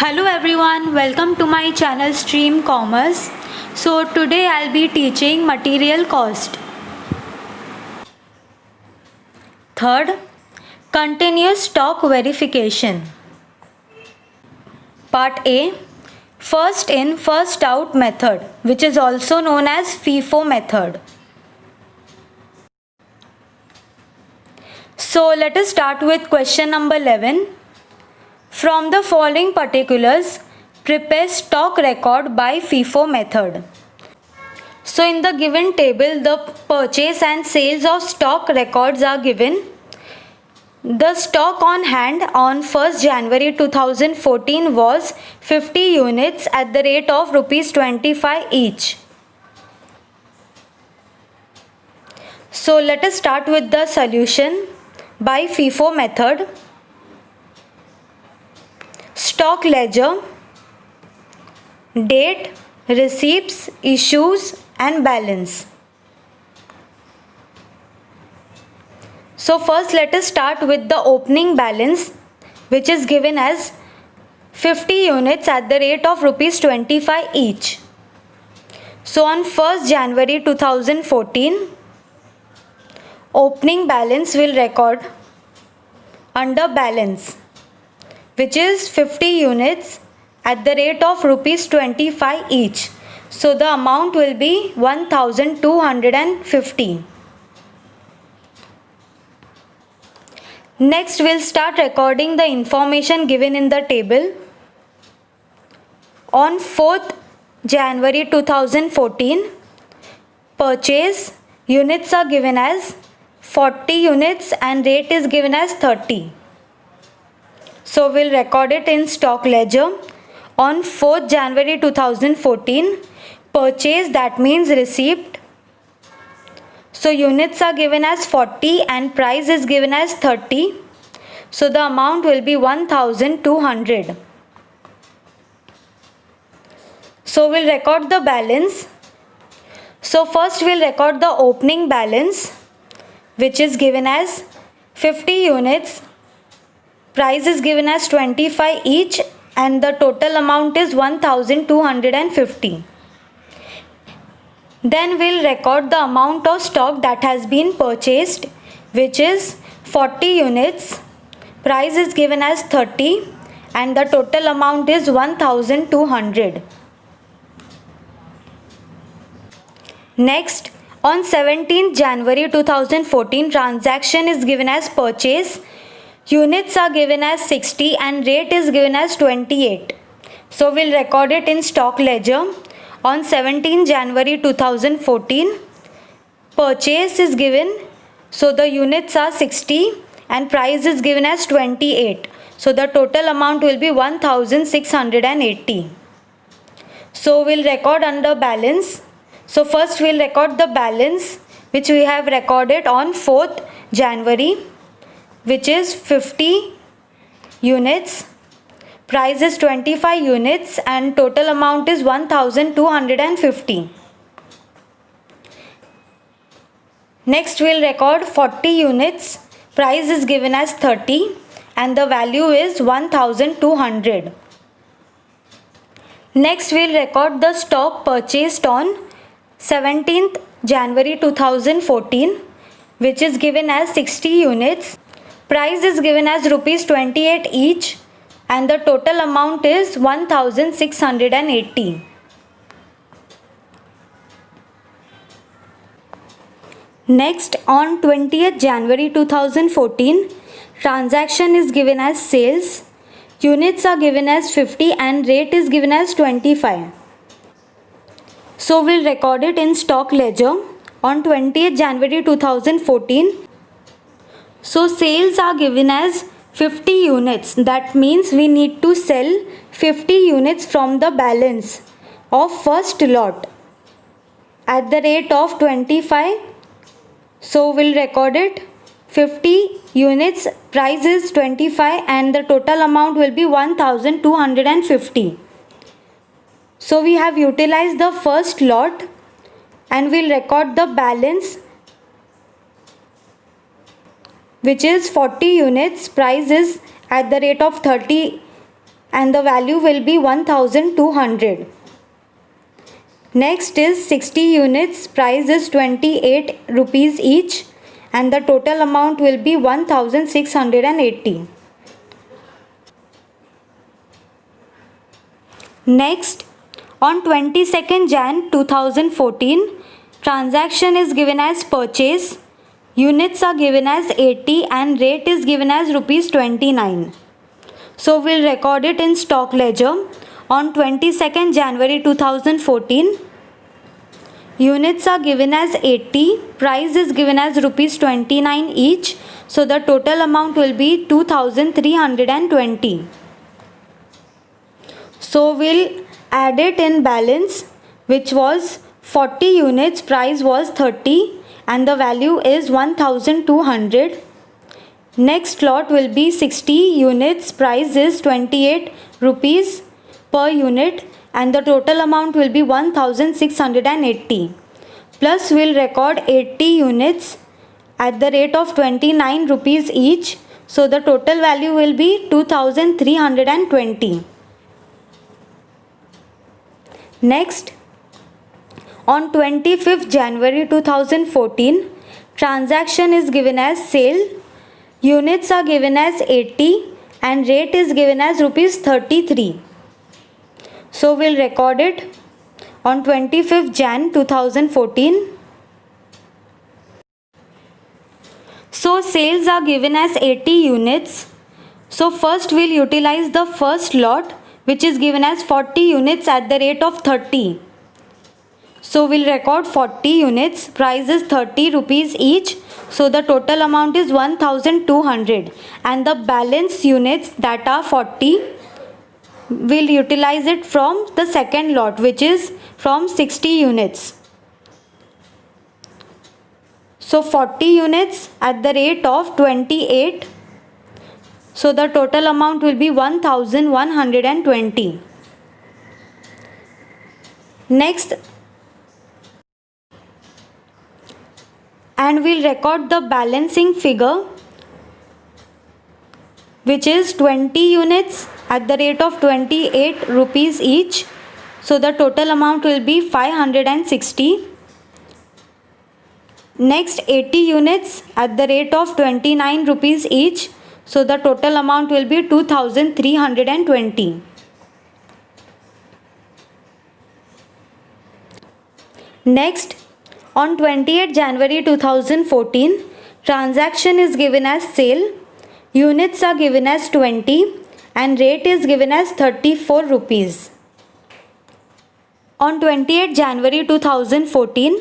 Hello everyone, welcome to my channel Stream Commerce. So today I'll be teaching material cost. Third, continuous stock verification. Part A, first in first out method, which is also known as FIFO method. So let us start with question number 11. From the following particulars, prepare stock record by FIFO method. So in the given table, the purchase and sales of stock records are given. The stock on hand on 1st January 2014 was 50 units at the rate of rupees 25 each. So let us start with the solution by FIFO method. Stock ledger, date, receipts, issues and balance. So first let us start with the opening balance, which is given as 50 units at the rate of rupees 25 each. So on 1st January 2014, opening balance will record under balance, which is 50 units at the rate of rupees 25 each. So the amount will be 1250. Next we'll start recording the information given in the table. On 4th January 2014, purchase units are given as 40 units and rate is given as 30. So we'll record it in stock ledger. On 4th January 2014, purchase, that means receipt. So units are given as 40 and price is given as 30. So the amount will be 1200. So we'll record the balance. So first we'll record the opening balance, which is given as 50 units. Price is given as 25 each and the total amount is 1250. Then we'll record the amount of stock that has been purchased, which is 40 units. Price is given as 30 and the total amount is 1200. Next, on 17th January 2014, transaction is given as purchase. Units are given as 60 and rate is given as 28. So we'll record it in stock ledger. On 17 January 2014, purchase is given. So the units are 60 and price is given as 28. So the total amount will be 1680. So we'll record under balance. So first we'll record the balance which we have recorded on 4th January. Which is 50 units, price is 25 units and total amount is 1250. Next we'll record 40 units, price is given as 30 and the value is 1200. Next we'll record the stock purchased on 17th January 2014, which is given as 60 units. Price is given as rupees 28 each and the total amount is 1680. Next, on 20th January 2014, transaction is given as sales. Units are given as 50 and rate is given as 25. So we'll record it in stock ledger. On 20th January 2014, so sales are given as 50 units. That means we need to sell 50 units from the balance of first lot at the rate of 25. So we'll record it 50 units, price is 25 and the total amount will be 1250. So we have utilized the first lot and we'll record the balance, which is 40 units, price is at the rate of 30 and the value will be 1200. Next is 60 units, price is 28 rupees each, and the total amount will be 1680. Next, on 22nd Jan 2014, transaction is given as purchase. Units are given as 80 and rate is given as rupees 29. So we'll record it in stock ledger. On 22nd January 2014, units are given as 80, price is given as rupees 29 each. So the total amount will be 2320. So we'll add it in balance, which was 40 units, price was 30 and the value is 1200. Next lot will be 60 units, price is 28 rupees per unit and the total amount will be 1680. Plus we'll record 80 units at the rate of 29 rupees each. So the total value will be 2320. Next, on 25th January 2014, transaction is given as sale. Units are given as 80 and rate is given as rupees 33. So we'll record it on 25th Jan 2014. So sales are given as 80 units. So first we'll utilize the first lot, which is given as 40 units at the rate of 30. So we'll record 40 units, price is 30 rupees each. So the total amount is 1200 and the balance units that are 40, we'll utilize it from the second lot, which is from 60 units. So 40 units at the rate of 28. So the total amount will be 1120. Next, and we'll record the balancing figure, which is 20 units at the rate of 28 rupees each. So the total amount will be 560. Next, 80 units at the rate of 29 rupees each. So the total amount will be 2320. Next, on 28th January 2014, transaction is given as sale. Units are given as 20 and rate is given as 34 rupees. On 28th January 2014,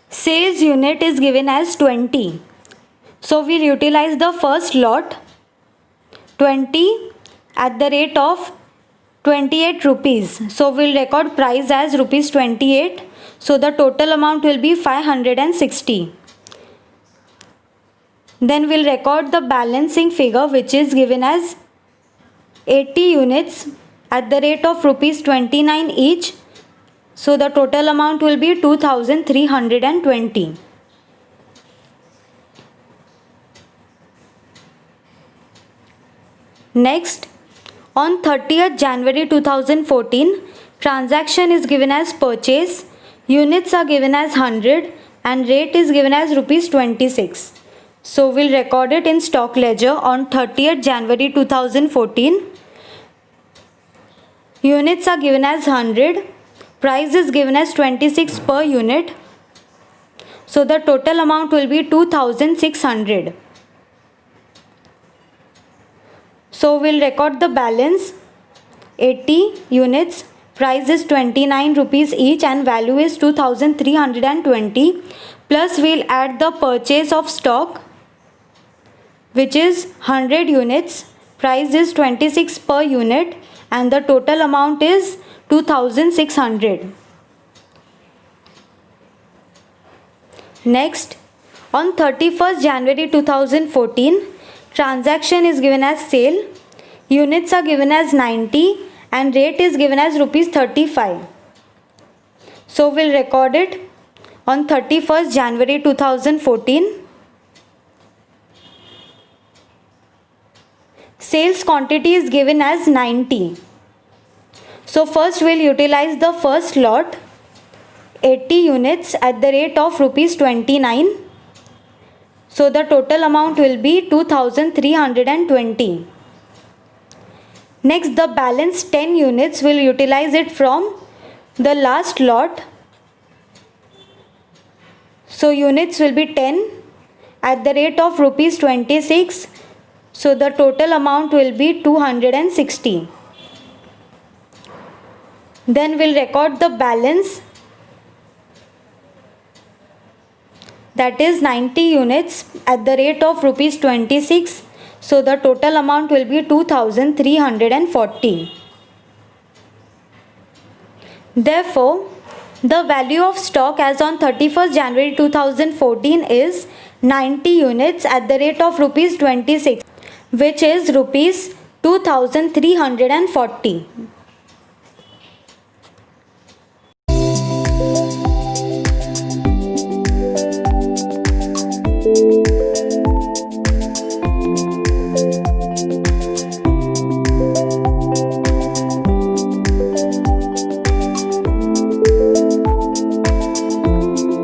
sales unit is given as 20. So we'll utilize the first lot, 20 at the rate of 28 rupees. So we'll record price as rupees 28. So the total amount will be 560. Then we'll record the balancing figure, which is given as 80 units at the rate of rupees 29 each. So the total amount will be 2320. Next, on 30th January 2014, transaction is given as purchase. Units are given as 100 and rate is given as rupees 26. So we'll record it in stock ledger on 30th January 2014. Units are given as 100. Price is given as 26 per unit. So the total amount will be 2600. So we'll record the balance, 80 units, price is 29 rupees each and value is 2320. Plus we'll add the purchase of stock, which is 100 units, price is 26 per unit and the total amount is 2600. Next, on 31st January 2014, transaction is given as sale. Units are given as 90 and rate is given as rupees 35. So we'll record it on 31st January 2014. sales quantity is given as 90. So first we'll utilize the first lot, 80 units at the rate of rupees 29. So the total amount will be 2320. Next, the balance 10 units will utilize it from the last lot. So units will be 10 at the rate of rupees 26. So the total amount will be 260. Then we'll record the balance, that is 90 units at the rate of rupees 26. So the total amount will be 2340. Therefore, the value of stock as on 31st January 2014 is 90 units at the rate of rupees 26, which is rupees 2340.